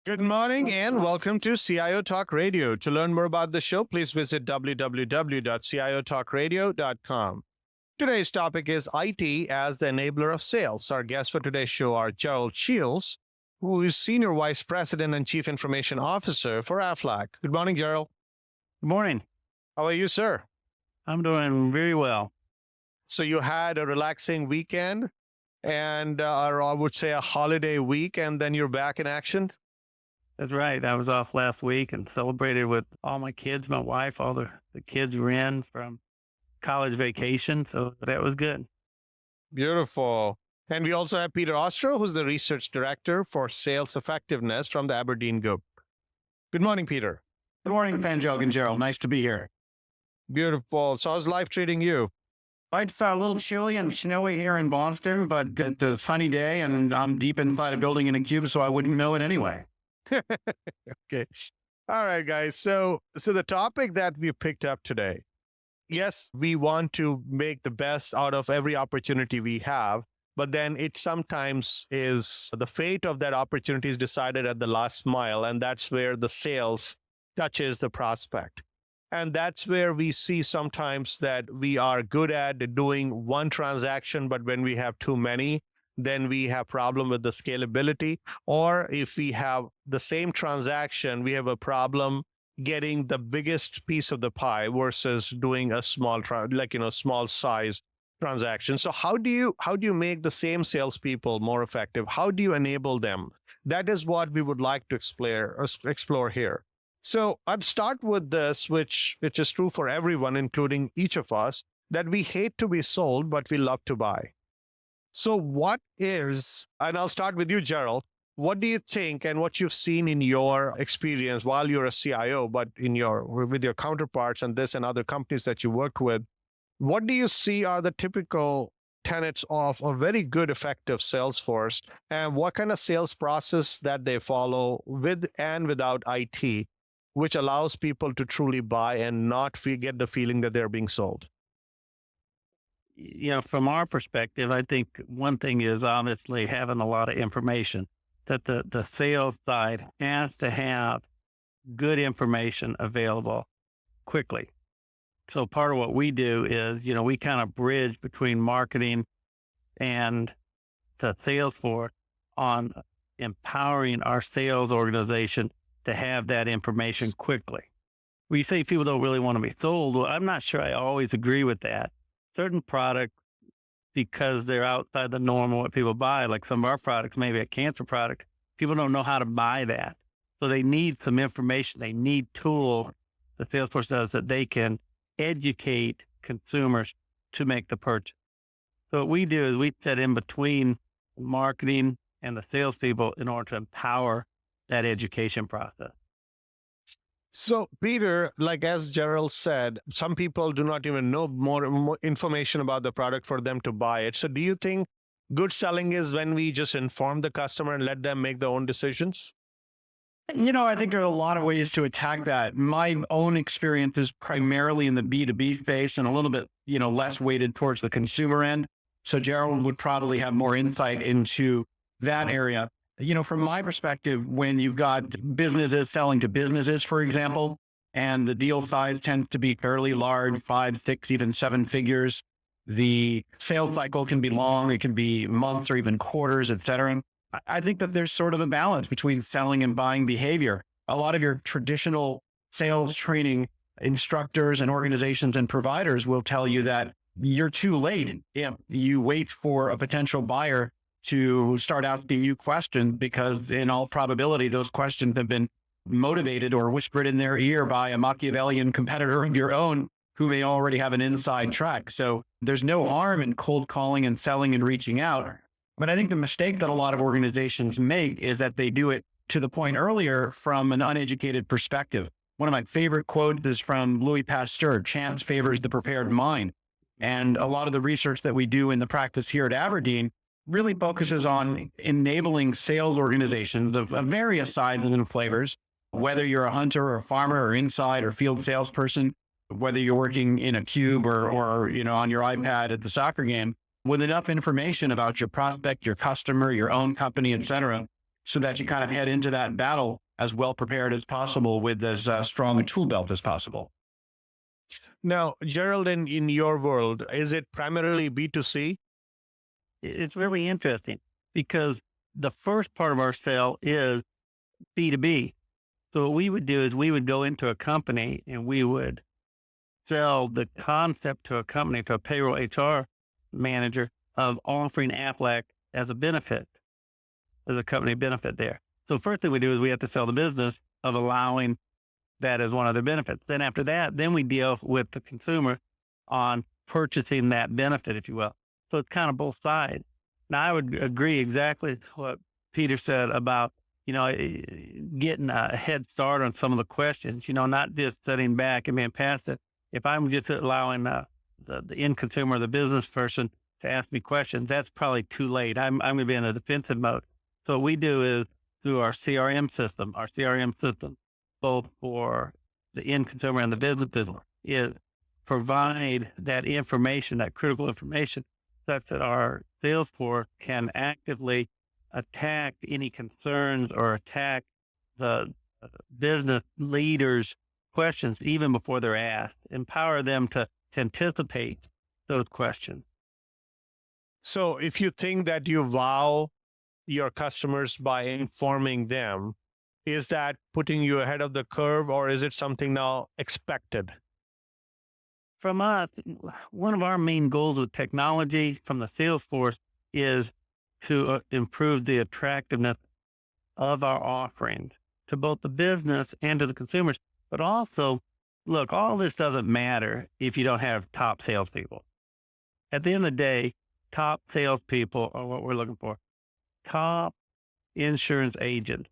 Good morning and welcome to CIO Talk Radio. To learn more about the show, please visit www.ciotalkradio.com. Today's topic is IT as the enabler of sales. Our guests for today's show are Gerald Shields, who is Senior Vice President and Chief Information Officer for Aflac. Good morning, Gerald. Good morning. How are you, sir? I'm doing very well. So you had a relaxing weekend and, or I would say a holiday week, and then you're back in action? That's right. I was off last week and celebrated with all my kids, my wife, all the kids were in from college vacation. So that was good. Beautiful. And we also have Peter Ostrow, who's the Research Director for Sales Effectiveness from the Aberdeen Group. Good morning, Peter. Good morning, Sanjog and Gerald. Nice to be here. Beautiful. So how's life treating you? It's a little chilly and snowy here in Boston, but it's a sunny day, and I'm deep inside a building in a cube, so I wouldn't know it anyway. Okay. All right, guys. So the topic that we picked up today, yes, we want to make the best out of every opportunity we have, but then it sometimes is the fate of that opportunity is decided at the last mile, and that's where the sales touches the prospect. And that's where we see sometimes that we are good at doing one transaction, but when we have too many, then we have problem with the scalability. Or if we have the same transaction, we have a problem getting the biggest piece of the pie versus doing a small, small size transaction. So how do you make the same salespeople more effective? How do you enable them? That is what we would like to explore here. So I'd start with this, which is true for everyone, including each of us, that we hate to be sold, but we love to buy. So what is, and I'll start with you, Gerald, what do you think and what you've seen in your experience while you're a CIO, but with your counterparts and this and other companies that you worked with, what do you see are the typical tenets of a very good, effective sales force, and what kind of sales process that they follow with and without IT, which allows people to truly buy and not get the feeling that they're being sold? From our perspective, I think one thing is obviously having a lot of information, that the sales side has to have good information available quickly. So part of what we do is, we kind of bridge between marketing and the sales force on empowering our sales organization to have that information quickly. We say people don't really want to be sold. Well, I'm not sure I always agree with that. Certain products, because they're outside the norm of what people buy, like some of our products, maybe a cancer product, people don't know how to buy that. So they need some information. They need tools, the salesforce does, that they can educate consumers to make the purchase. So what we do is we sit in between marketing and the salespeople in order to empower that education process. So, Peter, like as Gerald said, some people do not even know more information about the product for them to buy it. So do you think good selling is when we just inform the customer and let them make their own decisions? I think there are a lot of ways to attack that. My own experience is primarily in the B2B space and a little bit, less weighted towards the consumer end. So Gerald would probably have more insight into that area. From my perspective, when you've got businesses selling to businesses, for example, and the deal size tends to be fairly large, 5, 6, even 7 figures, the sales cycle can be long. It can be months or even quarters, et cetera. I think that there's sort of a balance between selling and buying behavior. A lot of your traditional sales training instructors and organizations and providers will tell you that you're too late if you wait for a potential buyer to start asking you questions, because in all probability, those questions have been motivated or whispered in their ear by a Machiavellian competitor of your own who may already have an inside track. So there's no harm in cold calling and selling and reaching out. But I think the mistake that a lot of organizations make is that they do it, to the point earlier, from an uneducated perspective. One of my favorite quotes is from Louis Pasteur: "Chance favors the prepared mind." And a lot of the research that we do in the practice here at Aberdeen really focuses on enabling sales organizations of various sizes and flavors, whether you're a hunter or a farmer or inside or field salesperson, whether you're working in a cube or on your iPad at the soccer game, with enough information about your prospect, your customer, your own company, et cetera, so that you kind of head into that battle as well prepared as possible with as strong a tool belt as possible. Now, Gerald, in your world, is it primarily B2C? It's really interesting because the first part of our sale is B2B. So what we would do is we would go into a company and we would sell the concept to a company, to a payroll HR manager of offering Aflac as a benefit, as a company benefit there. So first thing we do is we have to sell the business of allowing that as one of the benefits. Then after that, then we deal with the consumer on purchasing that benefit, if you will. So it's kind of both sides. Now I would agree exactly what Peter said about, getting a head start on some of the questions, not just sitting back and being passive. If I'm just allowing the end consumer, the business person to ask me questions, that's probably too late. I'm going to be in a defensive mode. So what we do is through our CRM system, both for the end consumer and the business is provide that information, that critical information, such that our sales force can actively attack any concerns or attack the business leaders' questions even before they're asked, empower them to anticipate those questions. So if you think that you wow your customers by informing them, is that putting you ahead of the curve, or is it something now expected? From us, one of our main goals with technology from the sales force is to improve the attractiveness of our offerings to both the business and to the consumers. But also, look, all this doesn't matter if you don't have top salespeople. At the end of the day, top salespeople are what we're looking for. Top insurance agents.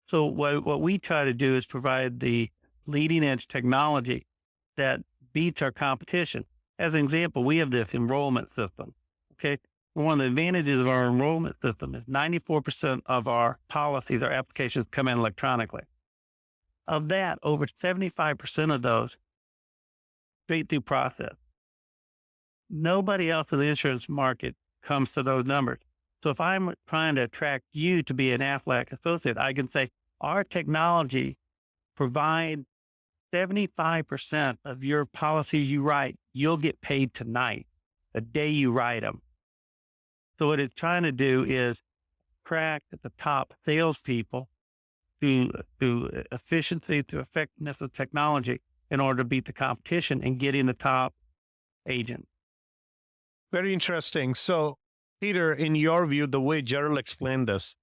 So what we try to do is provide the leading edge technology that beats our competition. As an example, we have this enrollment system. Okay. One of the advantages of our enrollment system is 94% of our policies, our applications come in electronically. Of that, over 75% of those straight through process. Nobody else in the insurance market comes to those numbers. So if I'm trying to attract you to be an Aflac associate, I can say our technology provides 75% of your policies you write, you'll get paid tonight, the day you write them. So what it's trying to do is attract the top salespeople through efficiency, through effectiveness of technology in order to beat the competition and getting the top agent. Very interesting. So, Peter, in your view, the way Gerald explained this,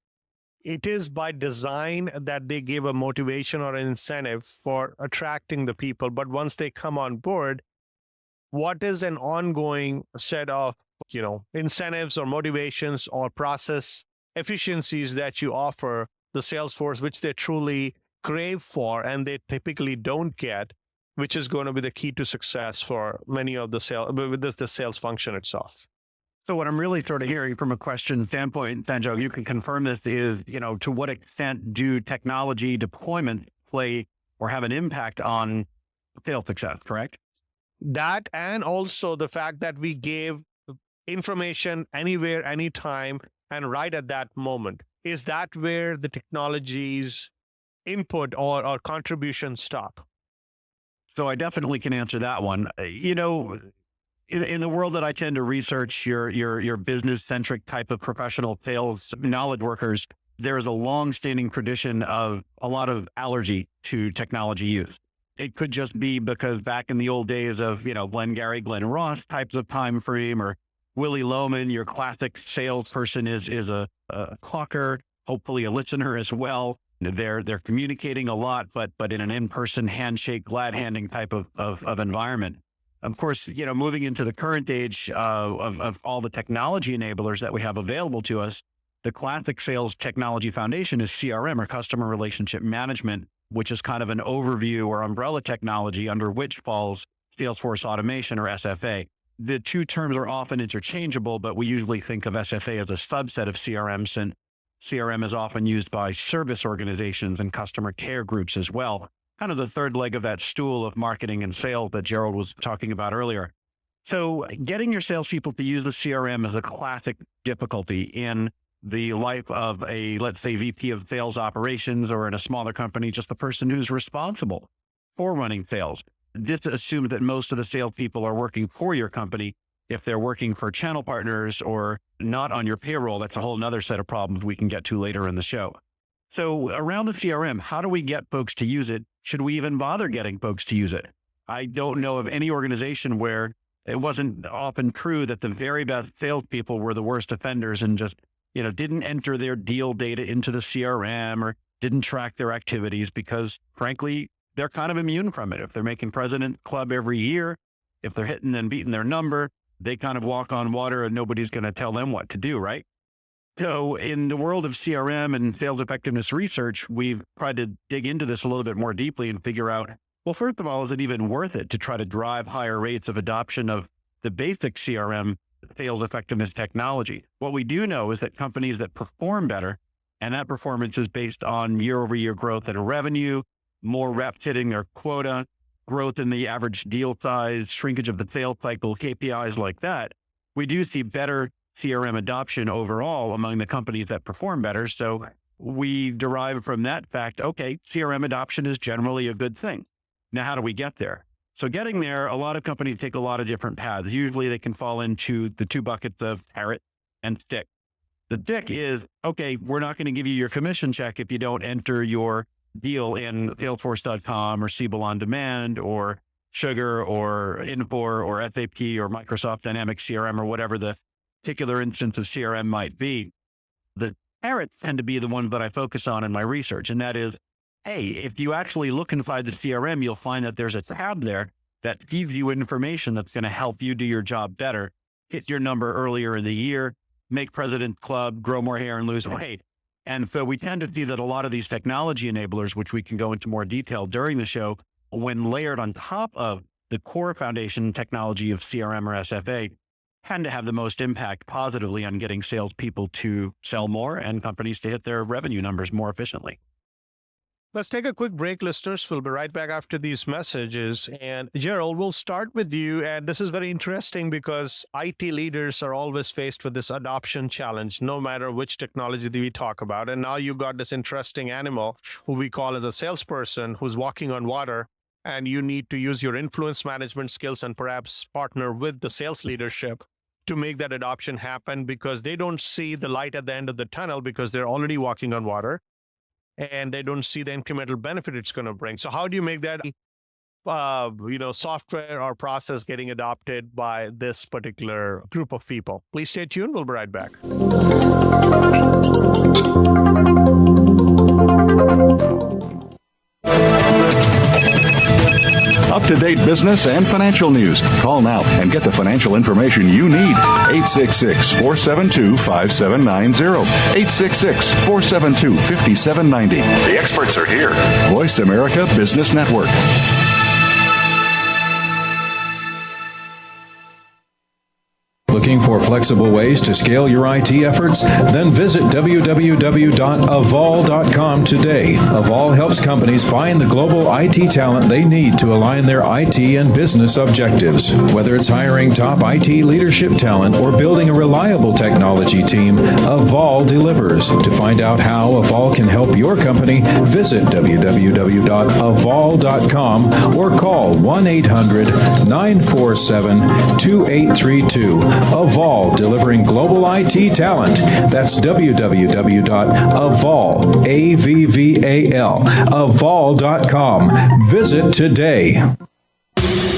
it is by design that they give a motivation or an incentive for attracting the people. But once they come on board, what is an ongoing set of, incentives or motivations or process efficiencies that you offer the sales force, which they truly crave for and they typically don't get, which is going to be the key to success for many of the sales function itself? So what I'm really sort of hearing from a question standpoint, Sanjog, you can confirm this, is, to what extent do technology deployments play or have an impact on sales success, correct? That, and also the fact that we gave information anywhere, anytime, and right at that moment. Is that where the technology's input or contribution stop? So I definitely can answer that one. In the world that I tend to research, your business-centric type of professional sales knowledge workers, there is a long-standing tradition of a lot of allergy to technology use. It could just be because back in the old days of, Glengarry, Glen Ross types of time frame, or Willie Loman, your classic salesperson is a clocker, hopefully a listener as well. They're communicating a lot, but in an in-person handshake, glad handing type of environment. Of course, moving into the current age of all the technology enablers that we have available to us, the classic sales technology foundation is CRM, or customer relationship management, which is kind of an overview or umbrella technology under which falls Salesforce automation, or SFA. The two terms are often interchangeable, but we usually think of SFA as a subset of CRM, since CRM is often used by service organizations and customer care groups as well. Kind of the third leg of that stool of marketing and sales that Gerald was talking about earlier. So getting your salespeople to use the CRM is a classic difficulty in the life of a, let's say, VP of sales operations, or in a smaller company, just the person who's responsible for running sales. This assumes that most of the salespeople are working for your company. If they're working for channel partners or not on your payroll, that's a whole nother set of problems we can get to later in the show. So around the CRM, how do we get folks to use it? Should we even bother getting folks to use it? I don't know of any organization where it wasn't often true that the very best salespeople were the worst offenders and just, didn't enter their deal data into the CRM or didn't track their activities because, frankly, they're kind of immune from it. If they're making President Club every year, if they're hitting and beating their number, they kind of walk on water and nobody's going to tell them what to do, right? So in the world of CRM and sales effectiveness research, we've tried to dig into this a little bit more deeply and figure out, well, first of all, is it even worth it to try to drive higher rates of adoption of the basic CRM sales effectiveness technology? What we do know is that companies that perform better, and that performance is based on year-over-year growth in revenue, more reps hitting their quota, growth in the average deal size, shrinkage of the sales cycle, KPIs like that, we do see better CRM adoption overall among the companies that perform better. So we derive from that fact, okay, CRM adoption is generally a good thing. Now, how do we get there? So getting there, a lot of companies take a lot of different paths. Usually they can fall into the two buckets of carrot and stick. The stick is, okay, we're not going to give you your commission check if you don't enter your deal in salesforce.com or Siebel On Demand or Sugar or Infor or SAP or Microsoft Dynamics CRM or whatever the particular instance of CRM might be. The carrots tend to be the ones that I focus on in my research. And that is, hey, if you actually look inside the CRM, you'll find that there's a tab there that gives you information that's going to help you do your job better, hit your number earlier in the year, make President's Club, grow more hair and lose weight. And so we tend to see that a lot of these technology enablers, which we can go into more detail during the show, when layered on top of the core foundation technology of CRM or SFA, tend to have the most impact positively on getting salespeople to sell more and companies to hit their revenue numbers more efficiently. Let's take a quick break, listeners. We'll be right back after these messages. And Gerald, we'll start with you. And this is very interesting because IT leaders are always faced with this adoption challenge, no matter which technology that we talk about. And now you've got this interesting animal who we call as a salesperson who's walking on water. And you need to use your influence management skills and perhaps partner with the sales leadership to make that adoption happen because they don't see the light at the end of the tunnel because they're already walking on water. And they don't see the incremental benefit it's going to bring. So how do you make that, software or process getting adopted by this particular group of people? Please stay tuned. We'll be right back. Up-to-date business and financial news. Call now and get the financial information you need. 866-472-5790. 866-472-5790. The experts are here. Voice America Business Network. Looking for flexible ways to scale your IT efforts? Then visit www.avol.com today. Avol helps companies find the global IT talent they need to align their IT and business objectives. Whether it's hiring top IT leadership talent or building a reliable technology team, Avol delivers. To find out how Avol can help your company, visit www.avol.com or call 1-800-947-2832. Avol, delivering global IT talent. That's www.avol, A-V-V-A-L, avol.com. Visit today.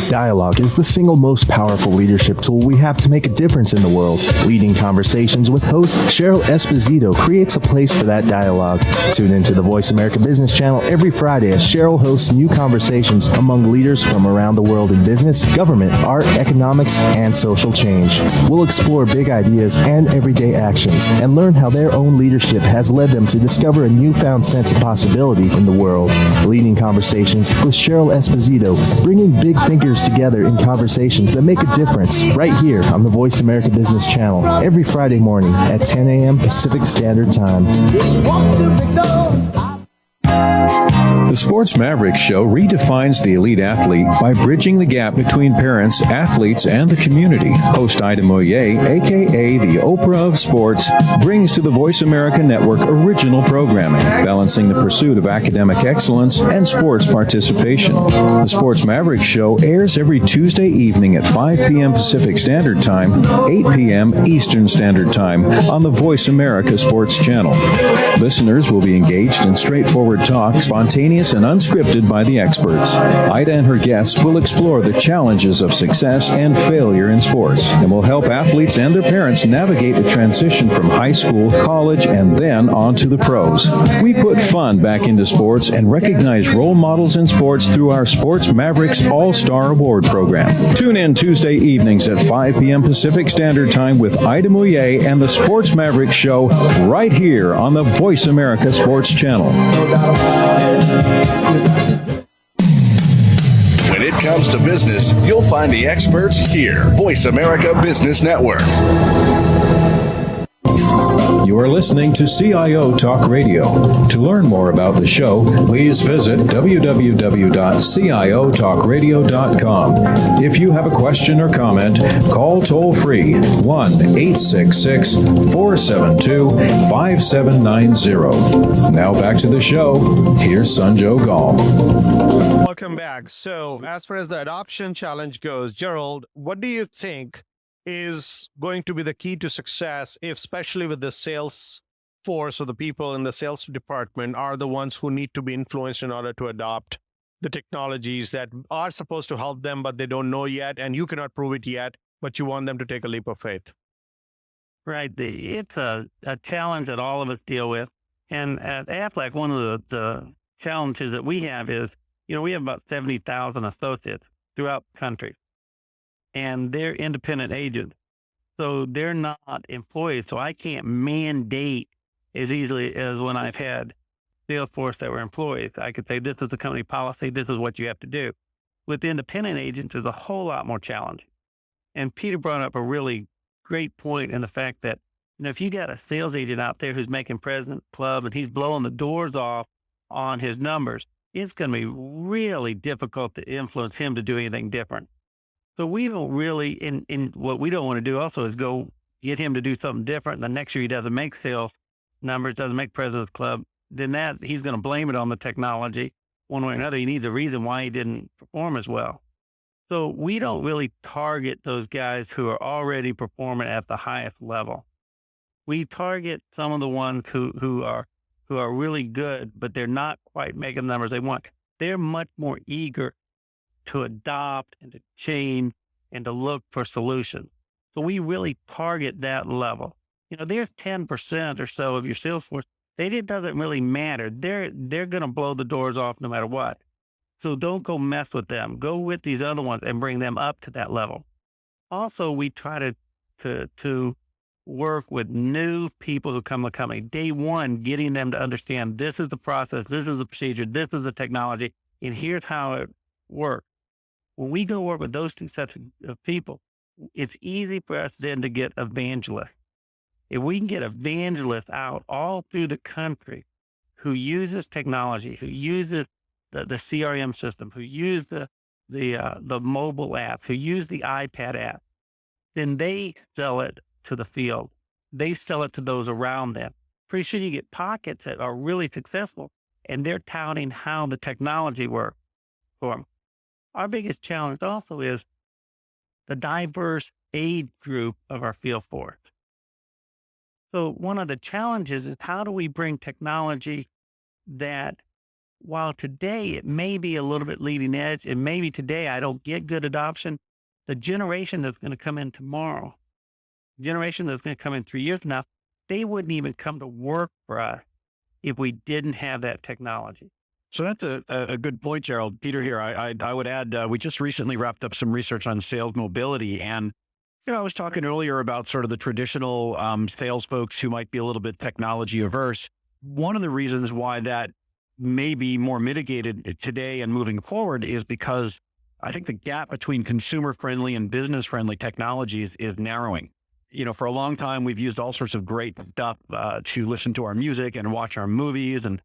Dialogue is the single most powerful leadership tool we have to make a difference in the world. Leading Conversations with host Cheryl Esposito creates a place for that dialogue. Tune into the Voice America Business Channel every Friday as Cheryl hosts new conversations among leaders from around the world in business, government, art, economics, and social change. We'll explore big ideas and everyday actions and learn how their own leadership has led them to discover a newfound sense of possibility in the world. Leading Conversations with Cheryl Esposito, bringing big thinkers together in conversations that make a difference right here on the Voice America Business Channel every Friday morning at 10 a.m. Pacific Standard Time. The Sports Mavericks Show redefines the elite athlete by bridging the gap between parents, athletes, and the community. Host Ida Moyer, a.k.a. the Oprah of Sports, brings to the Voice America Network original programming, balancing the pursuit of academic excellence and sports participation. The Sports Mavericks Show airs every Tuesday evening at 5 p.m. Pacific Standard Time, 8 p.m. Eastern Standard Time on the Voice America Sports Channel. Listeners will be engaged in straightforward talk, spontaneous and unscripted by the experts. Ida and her guests will explore the challenges of success and failure in sports and will help athletes and their parents navigate the transition from high school, college, and then on to the pros. We put fun back into sports and recognize role models in sports through our Sports Mavericks All-Star Award program. Tune in Tuesday evenings at 5 p.m. Pacific Standard Time with Ida Moyer and the Sports Mavericks Show right here on the Voice America Sports Channel. When it comes to business, you'll find the experts here. Voice America Business Network. You are listening to CIO Talk Radio. To learn more about the show, please visit www.ciotalkradio.com. If you have a question or comment, call toll-free 1-866-472-5790. Now back to the show. Here's Sanjog Aul. Welcome back. So, as far as the adoption challenge goes, Gerald, what do you think is going to be the key to success, if, especially with the sales force or the people in the sales department are the ones who need to be influenced in order to adopt the technologies that are supposed to help them, but they don't know yet, and you cannot prove it yet, but you want them to take a leap of faith? Right. It's a challenge that all of us deal with. And at Aflac, one of the challenges that we have is, we have about 70,000 associates throughout the country, and they're independent agents. So they're not employees. So I can't mandate as easily as when I've had salesforce that were employees. I could say, this is the company policy, this is what you have to do. With independent agents, there's a whole lot more challenging. And Peter brought up a really great point in the fact that, if you got a sales agent out there who's making President Club and he's blowing the doors off on his numbers, it's going to be really difficult to influence him to do anything different. So we don't really, in what we don't want to do also is go get him to do something different. And the next year he doesn't make sales numbers, doesn't make President's Club, then he's going to blame it on the technology one way or another. He needs a reason why he didn't perform as well. So we don't really target those guys who are already performing at the highest level. We target some of the ones who are really good, but they're not quite making the numbers they want. They're much more eager to adopt and to change and to look for solutions. So we really target that level. There's 10% or so of your sales force. It doesn't really matter. They're going to blow the doors off no matter what. So don't go mess with them. Go with these other ones and bring them up to that level. Also, we try to work with new people who come to the company. Day one, getting them to understand this is the process, this is the procedure, this is the technology, and here's how it works. When we go work with those two sets of people, it's easy for us then to get evangelists. If we can get evangelists out all through the country who uses technology, who uses the CRM system, who use the mobile app, who use the iPad app, then they sell it to the field. They sell it to those around them. Pretty soon you get pockets that are really successful, and they're touting how the technology works for them. Our biggest challenge also is the diverse age group of our field force. So one of the challenges is, how do we bring technology that, while today it may be a little bit leading edge, and maybe today I don't get good adoption, the generation that's going to come in tomorrow, the generation that's going to come in 3 years from now, they wouldn't even come to work for us if we didn't have that technology. So that's a good point, Gerald. Peter here. I would add, we just recently wrapped up some research on sales mobility. And, I was talking earlier about sort of the traditional sales folks who might be a little bit technology averse. One of the reasons why that may be more mitigated today and moving forward is because I think the gap between consumer-friendly and business-friendly technologies is narrowing. For a long time, we've used all sorts of great stuff to listen to our music and watch our movies and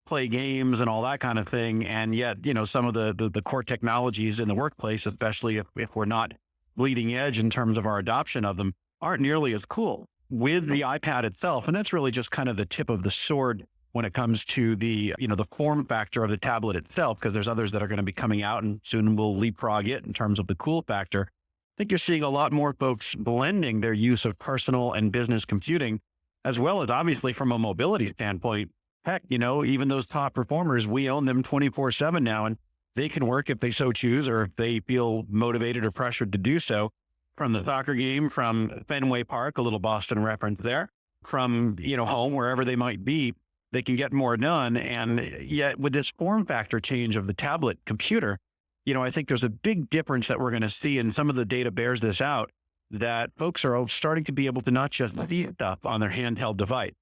play games and all that kind of thing. And yet, some of the core technologies in the workplace, especially if we're not bleeding edge in terms of our adoption of them, aren't nearly as cool with the iPad itself. And that's really just kind of the tip of the sword when it comes to the form factor of the tablet itself, because there's others that are going to be coming out and soon we'll leapfrog it in terms of the cool factor. I think you're seeing a lot more folks blending their use of personal and business computing, as well as obviously from a mobility standpoint. Heck, even those top performers, we own them 24/7 now, and they can work if they so choose, or if they feel motivated or pressured to do so, from the soccer game, from Fenway Park, a little Boston reference there, from, home, wherever they might be, they can get more done. And yet with this form factor change of the tablet computer, I think there's a big difference that we're going to see, and some of the data bears this out, that folks are starting to be able to not just see stuff on their handheld device.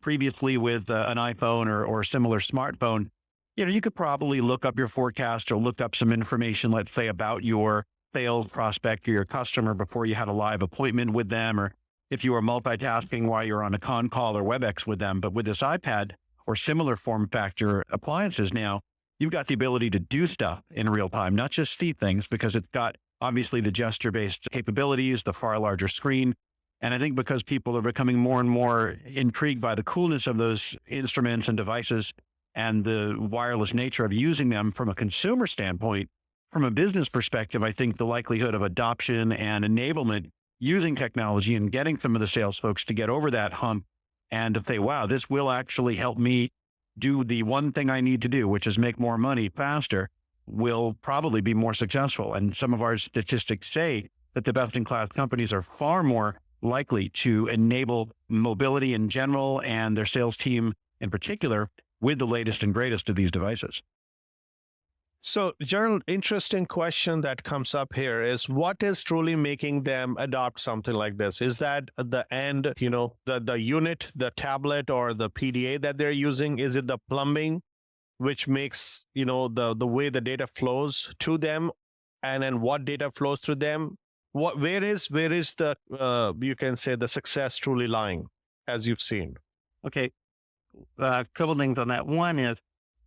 Previously with an iPhone or a similar smartphone, you could probably look up your forecast or look up some information, let's say, about your sales prospect or your customer before you had a live appointment with them, or if you were multitasking while you're on a con call or WebEx with them. But with this iPad or similar form factor appliances now, you've got the ability to do stuff in real time, not just see things, because it's got obviously the gesture-based capabilities, the far larger screen. And I think because people are becoming more and more intrigued by the coolness of those instruments and devices and the wireless nature of using them from a consumer standpoint, from a business perspective, I think the likelihood of adoption and enablement using technology and getting some of the sales folks to get over that hump and to say, wow, this will actually help me do the one thing I need to do, which is make more money faster, will probably be more successful. And some of our statistics say that the best-in-class companies are far more likely to enable mobility in general and their sales team in particular with the latest and greatest of these devices. So, Gerald, interesting question that comes up here is, what is truly making them adopt something like this? Is that the end, the unit, the tablet, or the PDA that they're using? Is it the plumbing, which makes, the way the data flows to them, and then what data flows through them? Where is the, you can say, the success truly lying, as you've seen? Okay. A couple things on that. One is,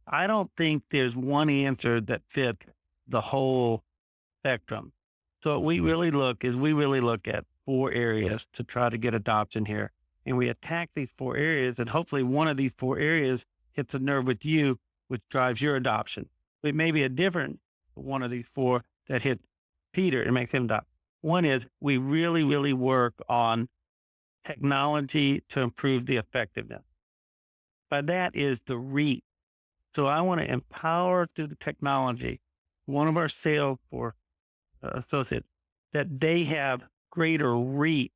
I don't think there's one answer that fits the whole spectrum. So what we really look at 4 areas to try to get adoption here. And we attack these 4 areas, and hopefully one of these 4 areas hits a nerve with you, which drives your adoption. It may be a different one of these 4 that hit Peter and makes him adopt. One is we really, really work on technology to improve the effectiveness. By that is the reach. So I want to empower through the technology one of our sales force associates that they have greater reach,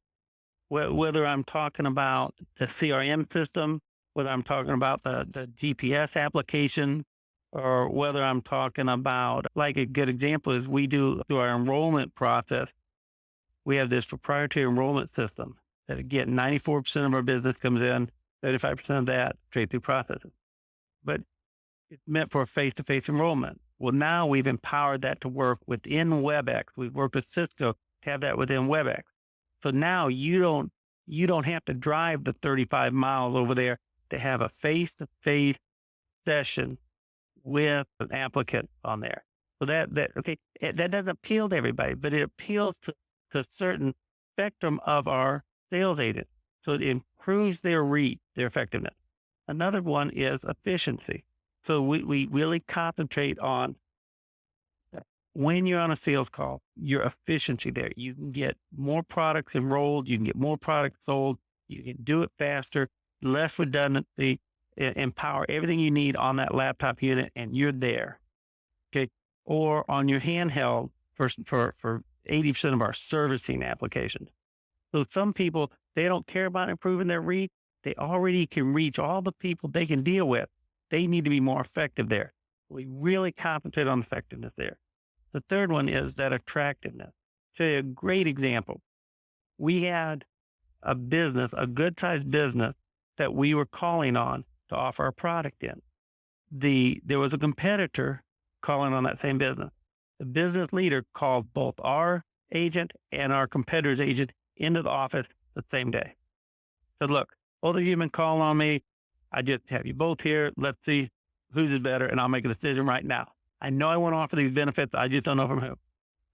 whether I'm talking about the CRM system, whether I'm talking about the GPS application, or whether I'm talking about, like a good example is we do through our enrollment process. We have this proprietary enrollment system that, again, 94% of our business comes in, 35% of that straight through processing. But it's meant for face-to-face enrollment. Well, now we've empowered that to work within WebEx. We've worked with Cisco to have that within WebEx. So now you don't have to drive the 35 miles over there to have a face-to-face session with an applicant on there. So that doesn't appeal to everybody, but it appeals to a certain spectrum of our sales agents. So it improves their reach, their effectiveness. Another one is efficiency. So we really concentrate on when you're on a sales call, your efficiency there. You can get more products enrolled, you can get more products sold, you can do it faster, less redundancy, empower everything you need on that laptop unit, and you're there. Okay. Or on your handheld for 80% of our servicing applications. So some people, they don't care about improving their reach. They already can reach all the people they can deal with. They need to be more effective there. We really concentrate on effectiveness there. The third one is that attractiveness. So a great example. We had a business, a good-sized business that we were calling on to offer our product in. There was a competitor calling on that same business. The business leader called both our agent and our competitor's agent into the office the same day. Said, look, both of you have been calling on me. I just have you both here. Let's see whose is better, and I'll make a decision right now. I know I want to offer these benefits. I just don't know from who.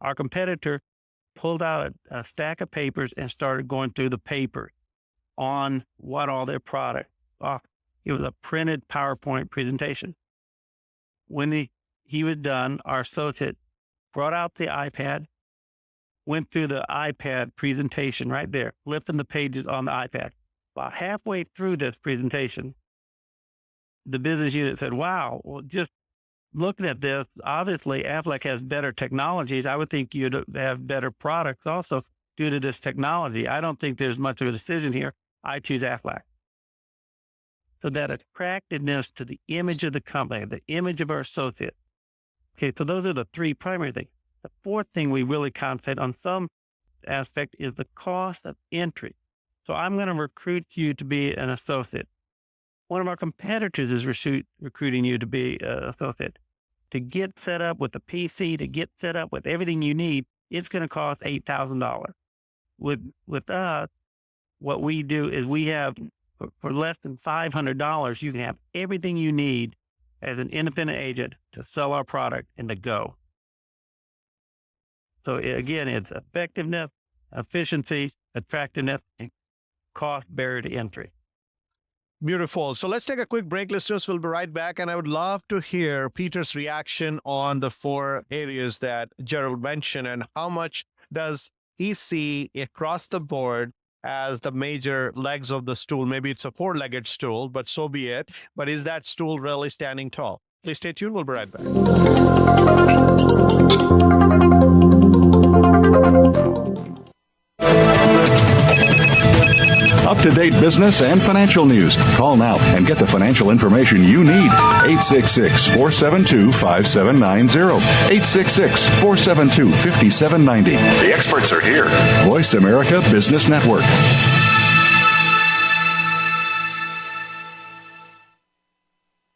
Our competitor pulled out a stack of papers and started going through the papers on what all their products offer. It was a printed PowerPoint presentation. When he was done, our associate brought out the iPad, went through the iPad presentation right there, flipping the pages on the iPad. About halfway through this presentation, the business unit said, wow, well, just looking at this, obviously Aflac has better technologies. I would think you'd have better products also due to this technology. I don't think there's much of a decision here. I choose Aflac. So that attractiveness to the image of the company, the image of our associate. Okay, so those are the three primary things. The fourth thing we really concentrate on some aspect is the cost of entry. So I'm going to recruit you to be an associate. One of our competitors is recruiting you to be an associate. To get set up with the PC, to get set up with everything you need, it's going to cost $8,000. With us, what we do is we have, for less than $500, you can have everything you need as an independent agent to sell our product and to go. So again, it's effectiveness, efficiency, attractiveness, and cost barrier to entry. Beautiful. So let's take a quick break, listeners. We'll be right back. And I would love to hear Peter's reaction on the 4 areas that Gerald mentioned and how much does he see across the board as the major legs of the stool. Maybe it's a 4-legged stool, but so be it. But is that stool really standing tall? Please stay tuned. We'll be right back. Up-to-date business and financial news. Call now and get the financial information you need. 866-472-5790. 866-472-5790. The experts are here. Voice America Business Network.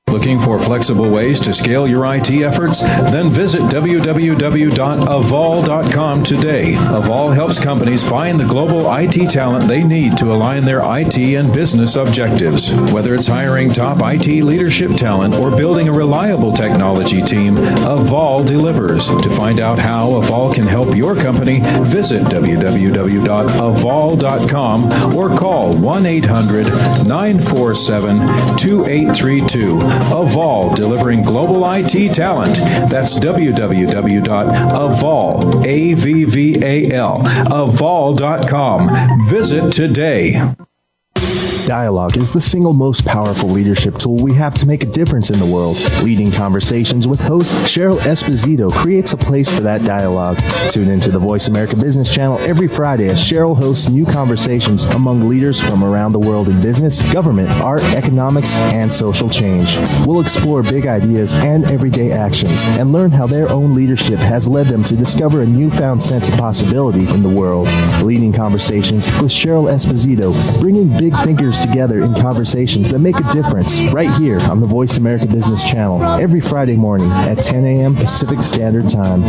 Looking for flexible ways to scale your IT efforts? Then visit www.avol.com today. Avol helps companies find the global IT talent they need to align their IT and business objectives. Whether it's hiring top IT leadership talent or building a reliable technology team, Avol delivers. To find out how Avol can help your company, visit www.avol.com or call 1-800-947-2832. Avol, delivering global IT talent. That's www.avol, A-V-V-A-L, avol.com. Visit today. Dialogue is the single most powerful leadership tool we have to make a difference in the world. Leading Conversations with host Gerald Esposito creates a place for that dialogue. Tune into the Voice America Business Channel every Friday as Cheryl hosts new conversations among leaders from around the world in business, government, art, economics, and social change. We'll explore big ideas and everyday actions and learn how their own leadership has led them to discover a newfound sense of possibility in the world. Leading Conversations with Cheryl Esposito, bringing big thinkers together in conversations that make a difference right here on the Voice America Business Channel every Friday morning at 10 a.m. Pacific Standard Time.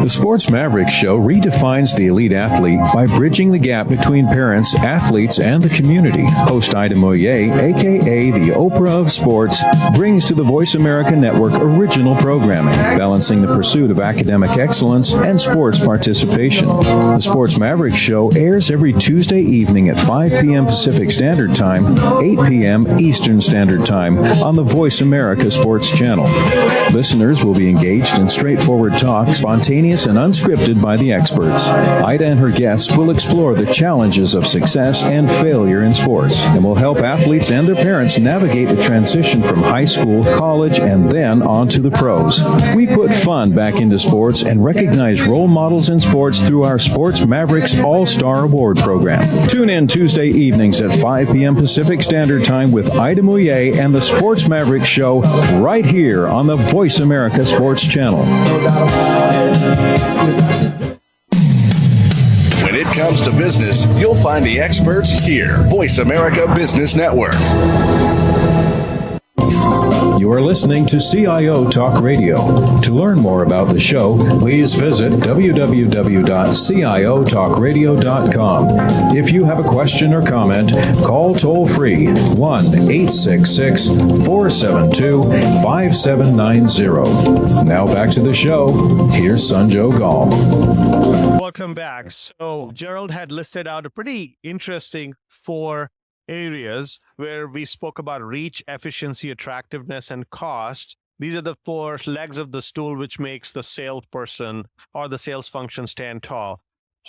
The Sports Mavericks Show redefines the elite athlete by bridging the gap between parents, athletes, and the community. Host Ida Moyer, a.k.a. the Oprah of Sports, brings to the Voice America Network original programming, balancing the pursuit of academic excellence and sports participation. The Sports Mavericks Show airs every Tuesday evening at 5 p.m. Pacific Standard Time, 8 p.m. Eastern Standard Time on the Voice America Sports Channel. Listeners will be engaged in straightforward talk, spontaneous and unscripted by the experts. Ida and her guests will explore the challenges of success and failure in sports and will help athletes and their parents navigate the transition from high school, college, and then on to the pros. We put fun back into sports and recognize role models in sports through our Sports Mavericks All-Star Award program. Tune in Tuesday evenings at 5 p.m. Pacific Standard Time with Ida Moyer and the Sports Mavericks Show right here on the Voice America Sports Channel. When it comes to business, you'll find the experts here. Voice America Business Network. You are listening to CIO Talk Radio. To learn more about the show, please visit www.ciotalkradio.com. If you have a question or comment, call toll-free 1-866-472-5790. Now back to the show. Here's Sanjog Aul. Welcome back. So Gerald had listed out a pretty interesting 4 areas where we spoke about reach, efficiency, attractiveness, and cost. These are the 4 legs of the stool which makes the salesperson or the sales function stand tall.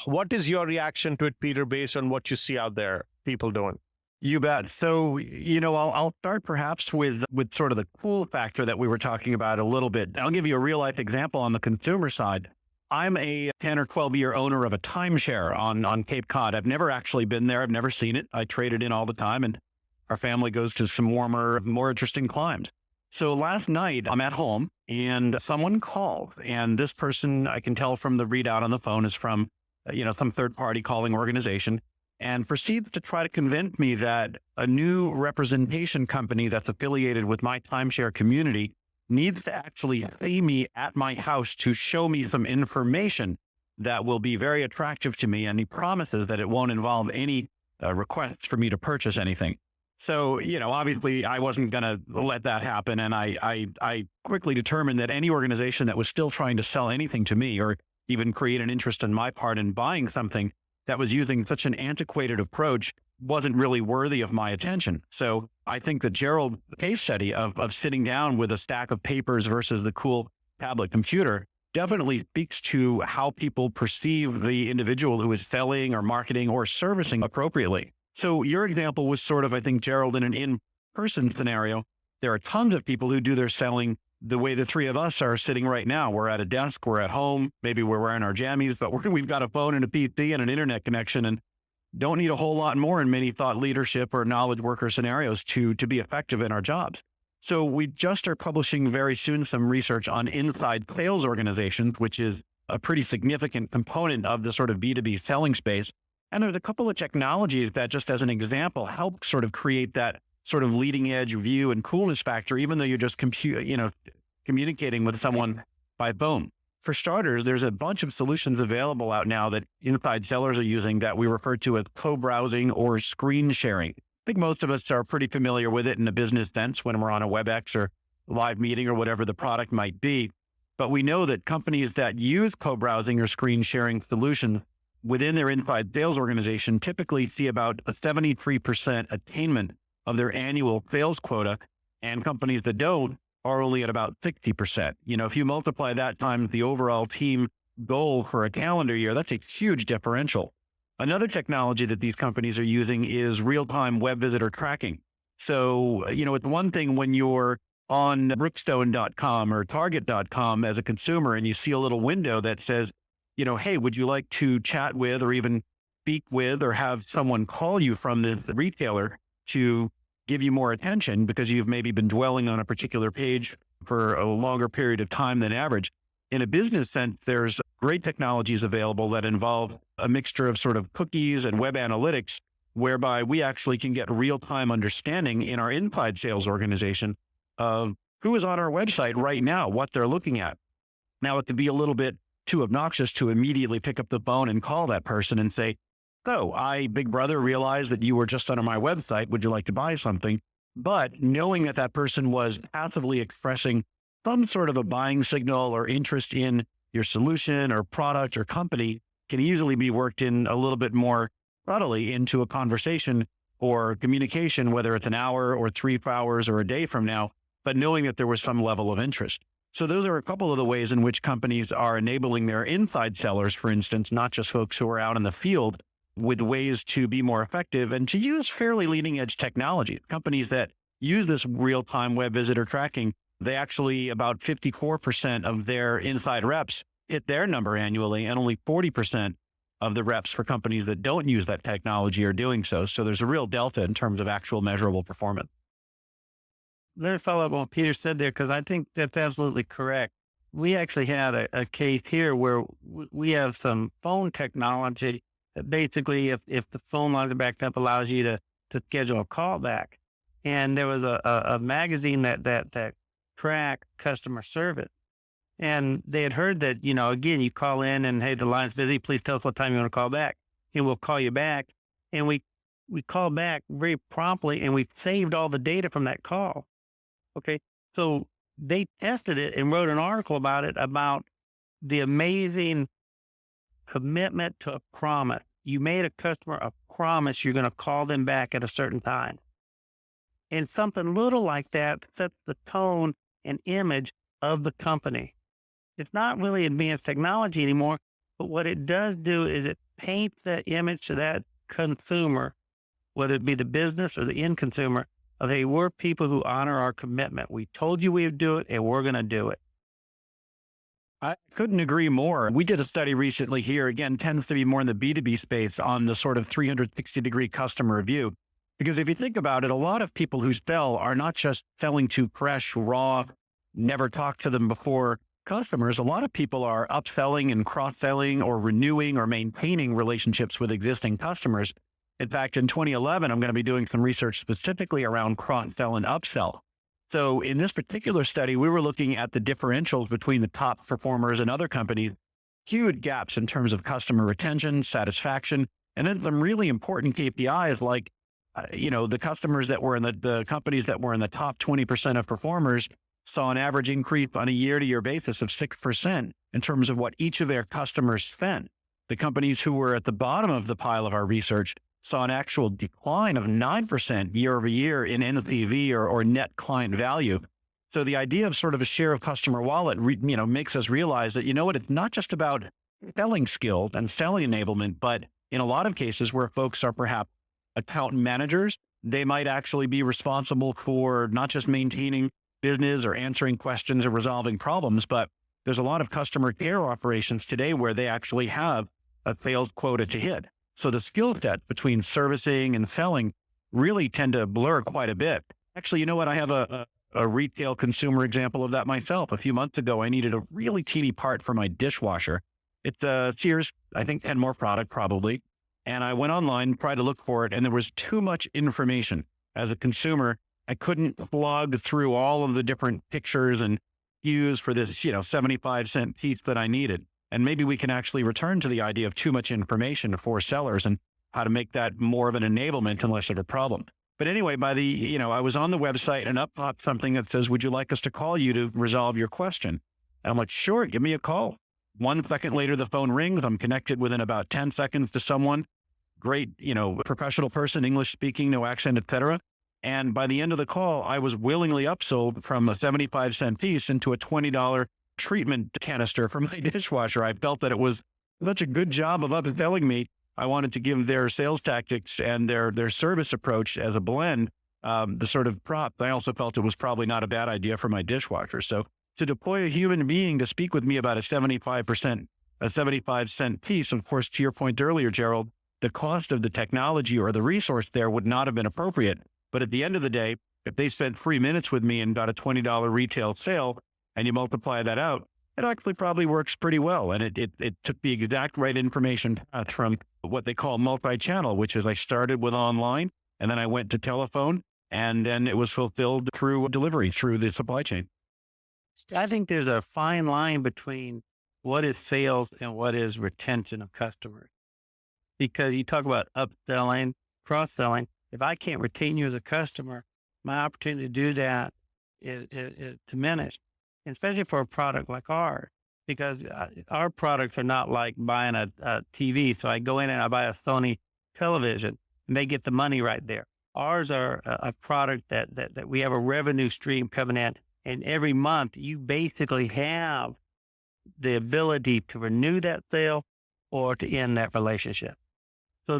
What is your reaction to it, Peter, based on what you see out there, people doing? You bet. So, I'll start perhaps with sort of the cool factor that we were talking about a little bit. I'll give you a real life example on the consumer side. I'm a 10 or 12 year owner of a timeshare on Cape Cod. I've never actually been there. I've never seen it. I trade it in all the time, and our family goes to some warmer, more interesting climes. So last night I'm at home and someone called, and this person, I can tell from the readout on the phone, is from, some third party calling organization, and proceeded to try to convince me that a new representation company that's affiliated with my timeshare community needs to actually see me at my house to show me some information that will be very attractive to me. And he promises that it won't involve any requests for me to purchase anything. So, obviously I wasn't going to let that happen. And I quickly determined that any organization that was still trying to sell anything to me or even create an interest on my part in buying something that was using such an antiquated approach wasn't really worthy of my attention. So I think the Gerald case study of sitting down with a stack of papers versus the cool tablet computer definitely speaks to how people perceive the individual who is selling or marketing or servicing appropriately. So your example was sort of, I think, Gerald, in an in-person scenario. There are tons of people who do their selling the way the 3 of us are sitting right now. We're at a desk, we're at home, maybe we're wearing our jammies, but we've got a phone and a PC and an internet connection, and don't need a whole lot more in many thought leadership or knowledge worker scenarios to be effective in our jobs. So we just are publishing very soon some research on inside sales organizations, which is a pretty significant component of the sort of B2B selling space. And there's a couple of technologies that, just as an example, help sort of create that sort of leading edge view and coolness factor, even though you're just communicating with someone by phone. For starters, there's a bunch of solutions available out now that inside sellers are using that we refer to as co-browsing or screen sharing. I think most of us are pretty familiar with it in a business sense when we're on a WebEx or live meeting or whatever the product might be. But we know that companies that use co-browsing or screen sharing solutions within their inside sales organization typically see about a 73% attainment of their annual sales quota, and companies that don't are only at about 60%. If you multiply that times the overall team goal for a calendar year, that's a huge differential. Another technology that these companies are using is real-time web visitor tracking. So, it's one thing when you're on Brookstone.com or Target.com as a consumer and you see a little window that says, hey, would you like to chat with or even speak with or have someone call you from this retailer to give you more attention because you've maybe been dwelling on a particular page for a longer period of time than average. In a business sense, there's great technologies available that involve a mixture of sort of cookies and web analytics, whereby we actually can get real-time understanding in our inside sales organization of who is on our website right now, what they're looking at. Now, it could be a little bit too obnoxious to immediately pick up the phone and call that person and say, so I, Big Brother, realized that you were just on my website. Would you like to buy something? But knowing that that person was passively expressing some sort of a buying signal or interest in your solution or product or company can easily be worked in a little bit more subtly into a conversation or communication, whether it's an hour or 3 hours or a day from now, but knowing that there was some level of interest. So those are a couple of the ways in which companies are enabling their inside sellers, for instance, not just folks who are out in the field, with ways to be more effective and to use fairly leading edge technology. Companies that use this real-time web visitor tracking, they actually, about 54% of their inside reps hit their number annually, and only 40% of the reps for companies that don't use that technology are doing so. So there's a real delta in terms of actual measurable performance. Let me follow up on what Peter said there, because I think that's absolutely correct. We actually had a case here where we have some phone technology that basically, if the phone lines are backed up, allows you to schedule a call back. And there was a magazine that track customer service. And they had heard that, again, you call in and, hey, the line's busy. Please tell us what time you want to call back. And we'll call you back. And we call back very promptly, and we saved all the data from that call. Okay. So they tested it and wrote an article about it, about the amazing commitment to a promise. You made a customer a promise you're going to call them back at a certain time. And something little like that sets the tone and image of the company. It's not really advanced technology anymore, but what it does do is it paints that image to that consumer, whether it be the business or the end consumer, of, hey, we're people who honor our commitment. We told you we would do it, and we're going to do it. I couldn't agree more. We did a study recently here, again, tends to be more in the B2B space, on the sort of 360-degree customer review. Because if you think about it, a lot of people who sell are not just selling to fresh, raw, never talked to them before customers. A lot of people are upselling and cross-selling or renewing or maintaining relationships with existing customers. In fact, in 2011, I'm going to be doing some research specifically around cross-sell and upsell. So in this particular study, we were looking at the differentials between the top performers and other companies, huge gaps in terms of customer retention, satisfaction, and then some really important KPIs like, the customers that were in the companies that were in the top 20% of performers saw an average increase on a year-to-year basis of 6% in terms of what each of their customers spent. The companies who were at the bottom of the pile of our research saw an actual decline of 9% year over year in NPV or net client value. So the idea of sort of a share of customer wallet, makes us realize that, it's not just about selling skills and selling enablement, but in a lot of cases where folks are perhaps account managers, they might actually be responsible for not just maintaining business or answering questions or resolving problems, but there's a lot of customer care operations today where they actually have a sales quota to hit. So the skill set between servicing and selling really tend to blur quite a bit. Actually, you know what? I have a retail consumer example of that myself. A few months ago, I needed a really teeny part for my dishwasher. It's a Sears, I think 10 more product probably. And I went online, tried to look for it, and there was too much information. As a consumer, I couldn't slog through all of the different pictures and views for this, 75-cent piece that I needed. And maybe we can actually return to the idea of too much information for sellers and how to make that more of an enablement unless there's a problem. But anyway, I was on the website and up popped something that says, would you like us to call you to resolve your question? And I'm like, sure, give me a call. 1 second later, the phone rings. I'm connected within about 10 seconds to someone. Great, professional person, English speaking, no accent, etc. And by the end of the call, I was willingly upsold from a 75-cent piece into a $20 treatment canister for my dishwasher. I felt that it was such a good job of upselling me. I wanted to give their sales tactics and their service approach as a blend, the sort of prop. I also felt it was probably not a bad idea for my dishwasher. So to deploy a human being to speak with me about a 75-cent piece, of course, to your point earlier, Gerald, the cost of the technology or the resource there would not have been appropriate. But at the end of the day, if they spent 3 minutes with me and got a $20 retail sale, and you multiply that out, it actually probably works pretty well. And it took the exact right information from what they call multi-channel, which is I started with online, and then I went to telephone, and then it was fulfilled through delivery, through the supply chain. I think there's a fine line between what is sales and what is retention of customers. Because you talk about upselling, cross-selling. If I can't retain you as a customer, my opportunity to do that is diminished, especially for a product like ours, because our products are not like buying a TV. So I go in and I buy a Sony television and they get the money right there. Ours are a product that we have a revenue stream coming in, and every month you basically have the ability to renew that sale or to end that relationship. So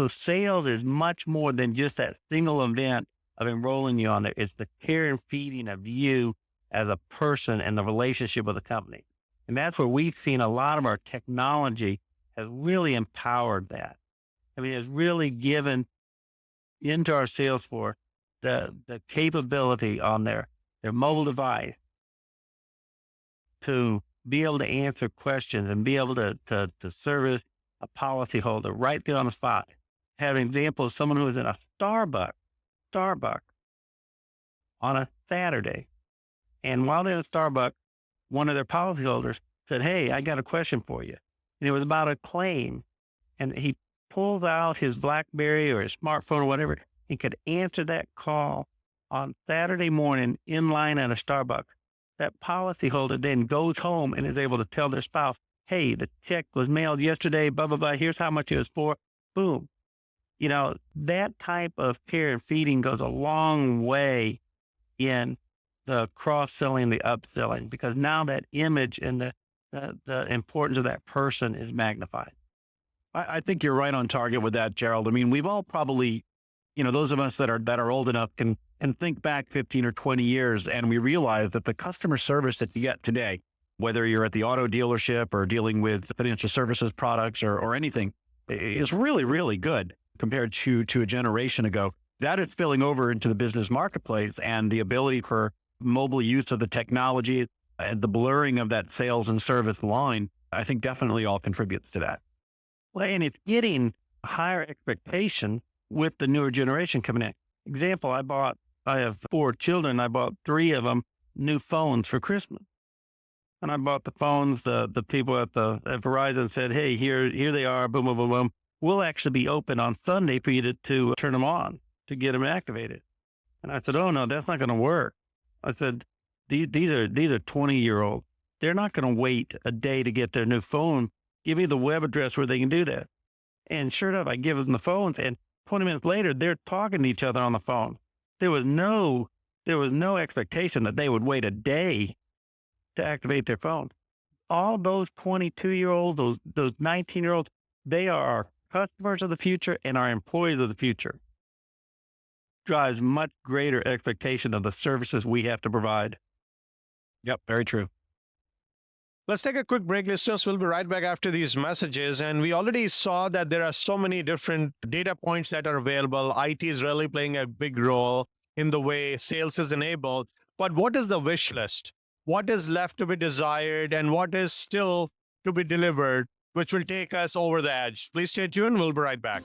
sales is much more than just that single event of enrolling you on there. It's the care and feeding of you as a person and the relationship with the company. And that's where we've seen a lot of our technology has really empowered that. I mean, it's really given into our sales force the capability on their mobile device to be able to answer questions and be able to service a policyholder right there on the spot. Have an example of someone who was in a Starbucks on a Saturday, And while they're in Starbucks, one of their policyholders said, "Hey, I got a question for you." And it was about a claim. And he pulled out his BlackBerry or his smartphone or whatever. He could answer that call on Saturday morning in line at a Starbucks. That policyholder then goes home and is able to tell their spouse, "Hey, the check was mailed yesterday, blah, blah, blah. Here's how much it was for." Boom. You know, that type of care and feeding goes a long way in the cross-selling, the upselling, because now that image and the importance of that person is magnified. I think you're right on target with that, Gerald. I mean, we've all probably, those of us that are old enough can think back 15 or 20 years, and we realize that the customer service that you get today, whether you're at the auto dealership or dealing with financial services products or anything, is really, really good compared to a generation ago. That is spilling over into the business marketplace, and the ability for mobile use of the technology and the blurring of that sales and service line, I think definitely all contributes to that. Well, and it's getting a higher expectation with the newer generation coming in. Example, I have 4 children. I bought 3 of them new phones for Christmas. And I bought the phones, the people at Verizon said, "Hey, here they are, boom, boom, boom, boom. We'll actually be open on Sunday for you to turn them on, to get them activated." And I said, "Oh no, that's not going to work." I said, these are 20-year-olds. They're not going to wait a day to get their new phone. Give me the web address where they can do that. And sure enough, I give them the phones, and 20 minutes later, they're talking to each other on the phone. There was no expectation that they would wait a day to activate their phone. All those 22-year-olds, those 19-year-olds, they are our customers of the future and our employees of the future. Drives much greater expectation of the services we have to provide. Yep, very true. Let's take a quick break, listeners. We'll be right back after these messages. And we already saw that there are so many different data points that are available. IT is really playing a big role in the way sales is enabled. But what is the wish list? What is left to be desired and what is still to be delivered, which will take us over the edge? Please stay tuned. We'll be right back.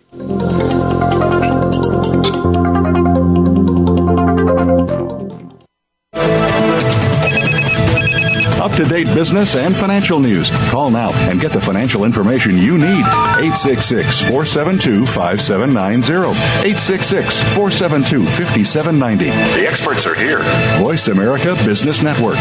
Up-to-date business and financial news. Call now and get the financial information you need. 866-472-5790. 866-472-5790. The experts are here. Voice America Business Network.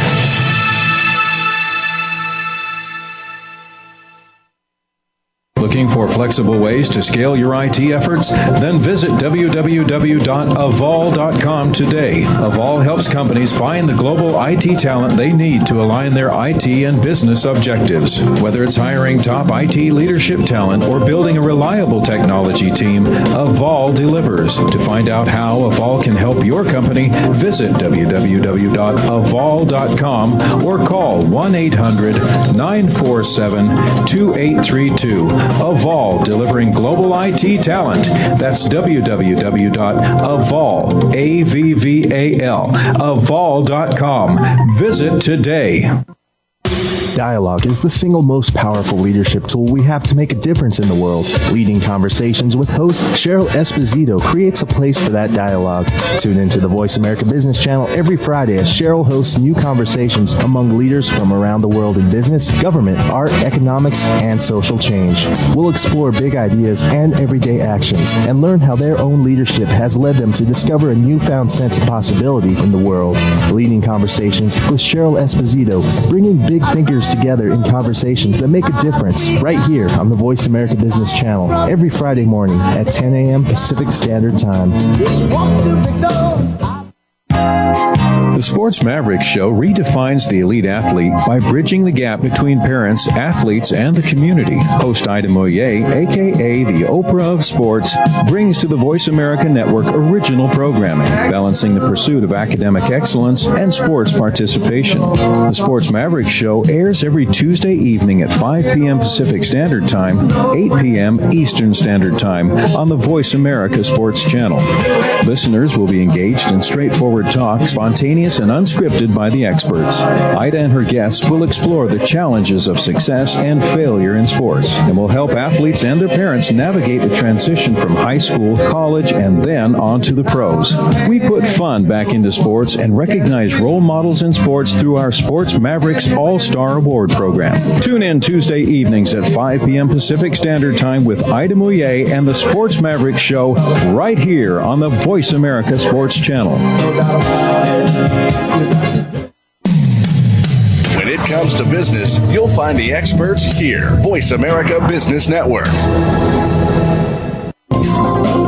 Looking for flexible ways to scale your IT efforts? Then visit www.avol.com today. Avol helps companies find the global IT talent they need to align their IT and business objectives. Whether it's hiring top IT leadership talent or building a reliable technology team, Avol delivers. To find out how Avol can help your company, visit www.avol.com or call 1-800-947-2832. Avol, delivering global IT talent. That's www.avol, A-V-V-A-L, avol.com. Visit today. Dialogue is the single most powerful leadership tool we have to make a difference in the world. Leading Conversations with host Gerald Esposito creates a place for that dialogue. Tune into the Voice America Business Channel every Friday as Cheryl hosts new conversations among leaders from around the world in business, government, art, economics, and social change. We'll explore big ideas and everyday actions and learn how their own leadership has led them to discover a newfound sense of possibility in the world. Leading Conversations with Cheryl Esposito, bringing big thinkers together in conversations that make a difference right here on the Voice America Business Channel every Friday morning at 10 a.m. Pacific Standard Time. The Sports Mavericks Show redefines the elite athlete by bridging the gap between parents, athletes, and the community. Host Ida Moyer, a.k.a. the Oprah of Sports, brings to the Voice America Network original programming, balancing the pursuit of academic excellence and sports participation. The Sports Mavericks Show airs every Tuesday evening at 5 p.m. Pacific Standard Time, 8 p.m. Eastern Standard Time on the Voice America Sports Channel. Listeners will be engaged in straightforward talk, spontaneous spontaneous and unscripted by the experts. Ida and her guests will explore the challenges of success and failure in sports and will help athletes and their parents navigate the transition from high school, college, and then on to the pros. We put fun back into sports and recognize role models in sports through our Sports Mavericks All-Star Award program. Tune in Tuesday evenings at 5 p.m. Pacific Standard Time with Ida Mouillet and the Sports Mavericks Show right here on the Voice America Sports Channel. When it comes to business, you'll find the experts here. Voice America Business Network.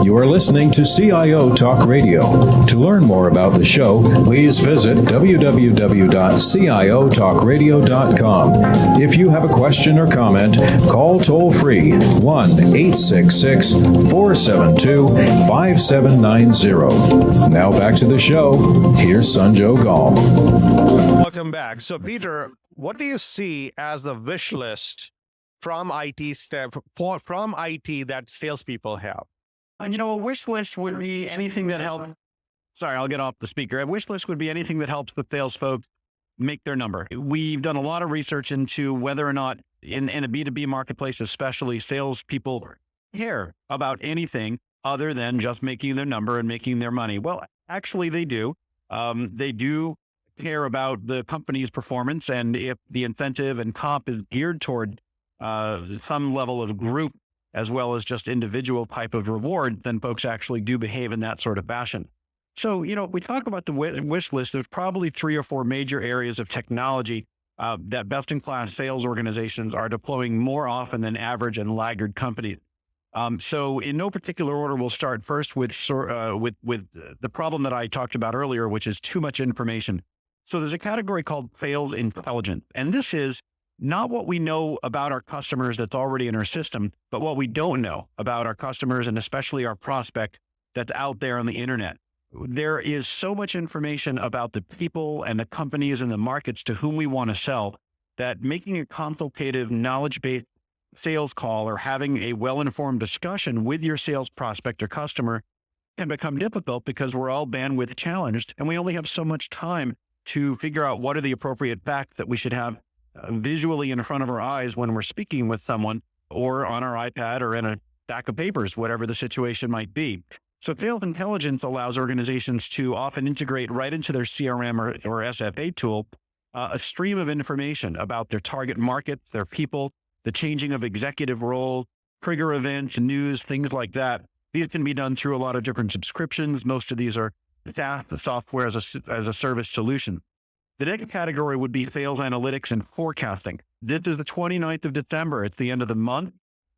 You are listening to CIO Talk Radio. To learn more about the show, please visit www.ciotalkradio.com. If you have a question or comment, call toll-free 1-866-472-5790. Now back to the show. Here's Sanjog Aul. Welcome back. So, Peter, what do you see as the wish list from IT from IT that salespeople have? A wish list would be anything that helps. Sorry, I'll get off the speaker. A wish list would be anything that helps the sales folks make their number. We've done a lot of research into whether or not in a B2B marketplace, especially, salespeople care about anything other than just making their number and making their money. Well, actually, they do. They do care about the company's performance, and if the incentive and comp is geared toward some level of group as well as just individual type of reward, then folks actually do behave in that sort of fashion. So, we talk about the wish list. There's probably 3 or 4 major areas of technology that best-in-class sales organizations are deploying more often than average and laggard companies. So in no particular order, we'll start first with the problem that I talked about earlier, which is too much information. So there's a category called sales intelligence, and this is not what we know about our customers that's already in our system, but what we don't know about our customers and especially our prospect that's out there on the internet. There is so much information about the people and the companies and the markets to whom we want to sell that making a consultative, knowledge-based sales call or having a well-informed discussion with your sales prospect or customer can become difficult because we're all bandwidth challenged and we only have so much time to figure out what are the appropriate facts that we should have visually in front of our eyes when we're speaking with someone or on our iPad or in a stack of papers, whatever the situation might be. So sales intelligence allows organizations to often integrate right into their CRM or SFA tool a stream of information about their target market, their people, the changing of executive roles, trigger events, news, things like that. These can be done through a lot of different subscriptions. Most of these are SaaS, software as a service solution. The next category would be sales analytics and forecasting. This is the 29th of December. It's the end of the month,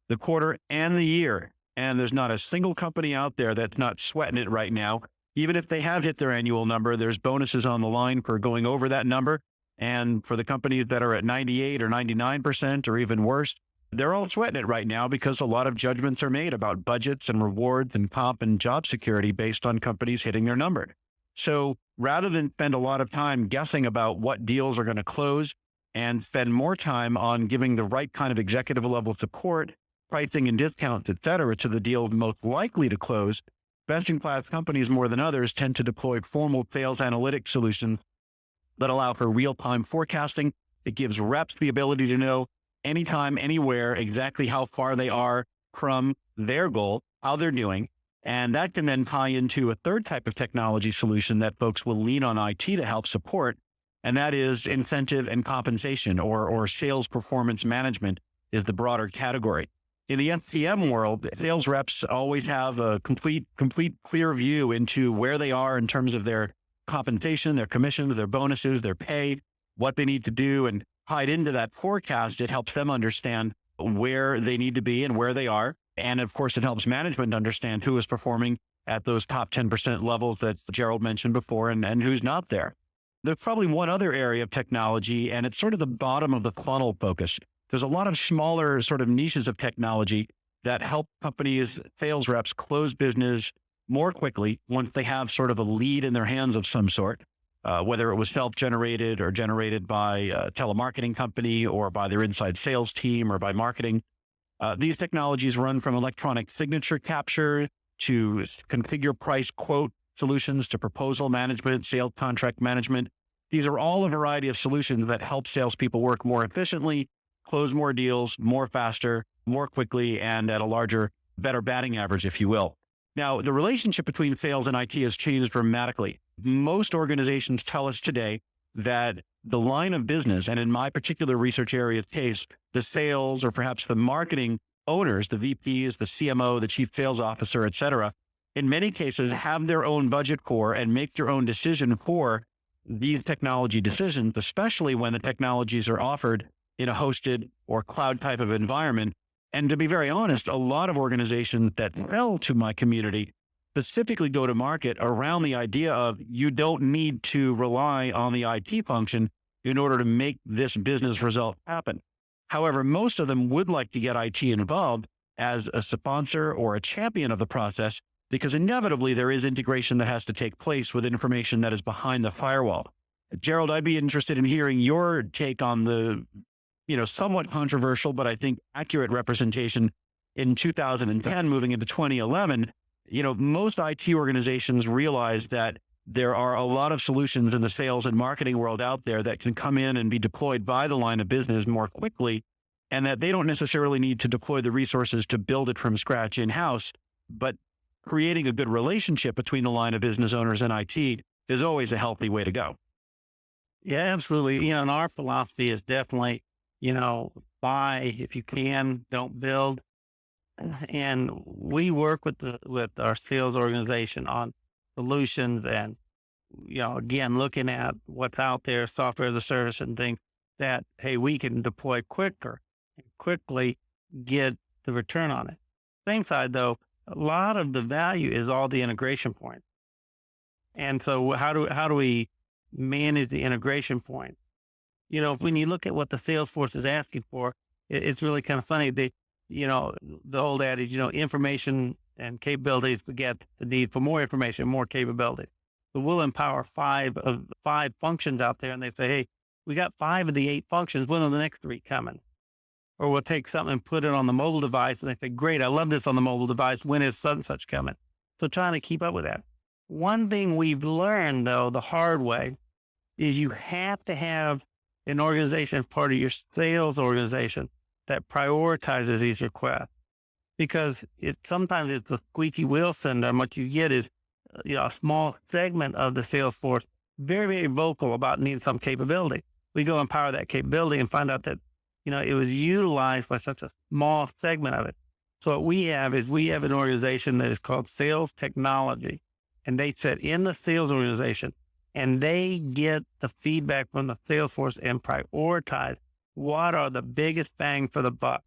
the quarter, and the year. And there's not a single company out there that's not sweating it right now. Even if they have hit their annual number, there's bonuses on the line for going over that number. And for the companies that are at 98 or 99% or even worse, they're all sweating it right now because a lot of judgments are made about budgets and rewards and comp and job security based on companies hitting their number. So rather than spend a lot of time guessing about what deals are going to close and spend more time on giving the right kind of executive level support, pricing and discounts, et cetera, to the deal most likely to close, best-in-class companies more than others tend to deploy formal sales analytics solutions that allow for real-time forecasting. It gives reps the ability to know anytime, anywhere, exactly how far they are from their goal, how they're doing. And that can then tie into a third type of technology solution that folks will lean on IT to help support, and that is incentive and compensation or sales performance management is the broader category. In the SPM world, sales reps always have a complete clear view into where they are in terms of their compensation, their commission, their bonuses, their pay, what they need to do, and tied into that forecast, it helps them understand where they need to be and where they are. And of course, it helps management understand who is performing at those top 10% levels that Gerald mentioned before and who's not there. There's probably one other area of technology, and it's sort of the bottom of the funnel focus. There's a lot of smaller sort of niches of technology that help companies, sales reps close business more quickly once they have sort of a lead in their hands of some sort, whether it was self-generated or generated by a telemarketing company or by their inside sales team or by marketing. These technologies run from electronic signature capture to configure price quote solutions to proposal management, sales contract management. These are all a variety of solutions that help salespeople work more efficiently, close more deals, more faster, more quickly, and at a larger, better batting average, if you will. Now, the relationship between sales and IT has changed dramatically. Most organizations tell us today that the line of business, and in my particular research area's case, the sales or perhaps the marketing owners, the VPs, the CMO, the chief sales officer, et cetera, in many cases have their own budget for and make their own decision for these technology decisions, especially when the technologies are offered in a hosted or cloud type of environment. And to be very honest, a lot of organizations that sell to my community specifically go to market around the idea of you don't need to rely on the IT function in order to make this business result happen. However, most of them would like to get IT involved as a sponsor or a champion of the process, because inevitably there is integration that has to take place with information that is behind the firewall. Gerald, I'd be interested in hearing your take on the somewhat controversial, but I think accurate representation in 2010, moving into 2011. Most IT organizations realize that there are a lot of solutions in the sales and marketing world out there that can come in and be deployed by the line of business more quickly, and that they don't necessarily need to deploy the resources to build it from scratch in-house, but creating a good relationship between the line of business owners and IT is always a healthy way to go. Yeah, absolutely. And our philosophy is definitely, buy if you can, don't build. And we work with our sales organization on solutions and, again, looking at what's out there, software as a service and things that, hey, we can deploy quicker and quickly get the return on it. Same side though, a lot of the value is all the integration points. And so how do we manage the integration point? When you look at what the salesforce is asking for, it's really kind of funny. The old adage, information and capabilities beget the need for more information, more capabilities. So we'll empower five functions out there, and they say, hey, we got 5 of the 8 functions. When are the next 3 coming? Or we'll take something and put it on the mobile device, and they say, great, I love this on the mobile device. When is such and such coming? So trying to keep up with that. One thing we've learned, though, the hard way, is you have to have an organization as part of your sales organization that prioritizes these requests, because sometimes it's the squeaky wheel syndrome. What you get is a small segment of the sales force very, very vocal about needing some capability. We go empower that capability and find out that it was utilized by such a small segment of it. So what we have an organization that is called Sales Technology, and they sit in the sales organization and they get the feedback from the sales force and prioritize what are the biggest bang for the buck.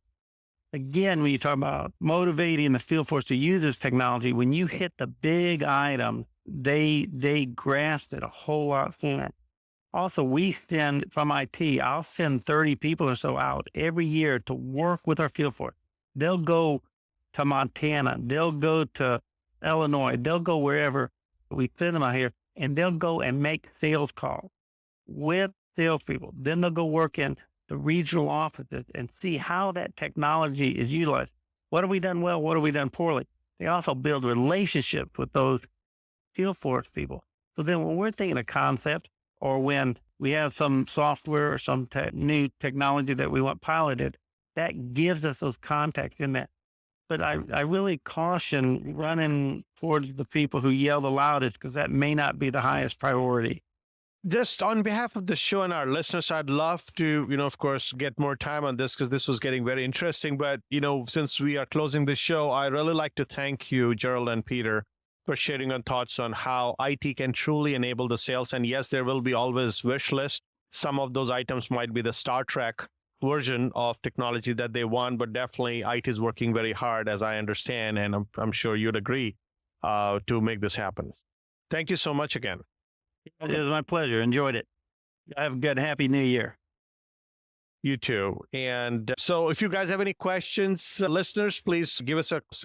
Again, when you talk about motivating the field force to use this technology, when you hit the big item, they grasp it a whole lot sooner. Also, we send from IT, I'll send 30 people or so out every year to work with our field force. They'll go to Montana, they'll go to Illinois, they'll go wherever we send them out here, and they'll go and make sales calls with salespeople. Then they'll go work in the regional offices and see how that technology is utilized. What have we done well? What have we done poorly? They also build relationships with those field force people. So then when we're thinking of concept, or when we have some software or some new technology that we want piloted, that gives us those contacts in that. But I really caution running towards the people who yell the loudest, because that may not be the highest priority. Just on behalf of the show and our listeners, I'd love to, of course, get more time on this, because this was getting very interesting. But, since we are closing the show, I really like to thank you, Gerald and Peter, for sharing your thoughts on how IT can truly enable the sales. And yes, there will be always wish list. Some of those items might be the Star Trek version of technology that they want, but definitely IT is working very hard, as I understand, and I'm sure you'd agree, to make this happen. Thank you so much again. It was my pleasure. Enjoyed it. Have a good, happy new year. You too. And so if you guys have any questions, listeners, please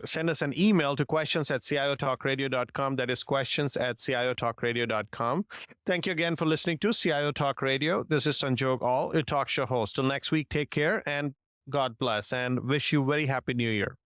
send us an email to questions@ciotalkradio.com. That is questions@ciotalkradio.com. Thank you again for listening to CIO Talk Radio. This is Sanjog Aul, your talk show host. Till next week, take care and God bless, and wish you a very happy new year.